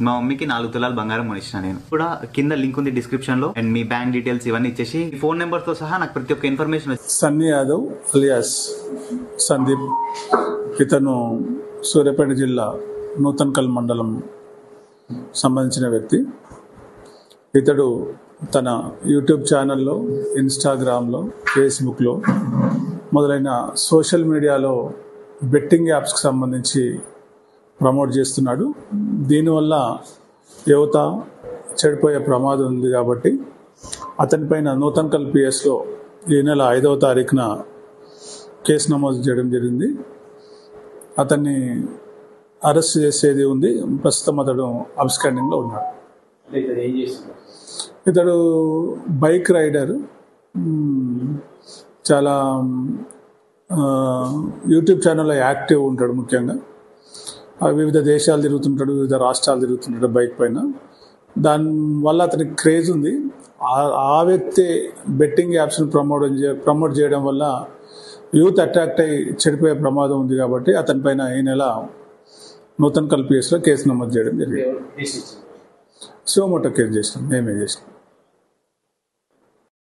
మా మమ్మీకి 4 తులాలు బంగారం కొనిచ్చిన. నేను కూడా కింద లింక్ ఉంది డిస్క్రిప్షన్ లో, అండ్ మీ బ్యాంక్ డీటెయిల్స్ ఇవన్నీ ఇచ్చేసి ఫోన్ నెంబర్ తో సహా నాకు ప్రతి ఒక్క ఇన్ఫర్మేషన్. సన్నీ యాదవ్ అలియాస్ సందీప్, ఇతను సూర్యాపేట జిల్లా నూతన్కల్ మండలం సంబంధించిన వ్యక్తి. ఇతడు తన యూట్యూబ్ ఛానల్లో, ఇన్స్టాగ్రామ్లో, ఫేస్బుక్లో మొదలైన సోషల్ మీడియాలో బెట్టింగ్ యాప్స్కి సంబంధించి ప్రమోట్ చేస్తున్నాడు. దీనివల్ల యువత చెడిపోయే ప్రమాదం ఉంది కాబట్టి అతనిపైన నూతన్కల్ పిఎస్లో ఈ నెల 5వ తారీఖున కేసు నమోదు చేయడం జరిగింది. అతన్ని అరెస్ట్ చేసేది ఉంది. ప్రస్తుతం అతడు అబ్స్కాండింగ్లో ఉన్నాడు. ఇతడు బైక్ రైడర్, చాలా యూట్యూబ్ ఛానల్లో యాక్టివ్ ఉంటాడు. ముఖ్యంగా వివిధ దేశాలు తిరుగుతుంటాడు, వివిధ రాష్ట్రాలు తిరుగుతుంటాడు బైక్ పైన. దానివల్ల అతనికి క్రేజ్ ఉంది. ఆ వ్యక్తి బెట్టింగ్ యాప్స్ని ప్రమోట్ చేయడం వల్ల యూత్ అట్రాక్ట్ అయ్యి చెడిపోయే ప్రమాదం ఉంది కాబట్టి అతనిపైన ఈ నెల నూతన్కల్ పిఎస్లో కేసు నమోదు చేయడం జరిగింది. సోమోటో కేసు చేసినాం, మేమే చేసినాం.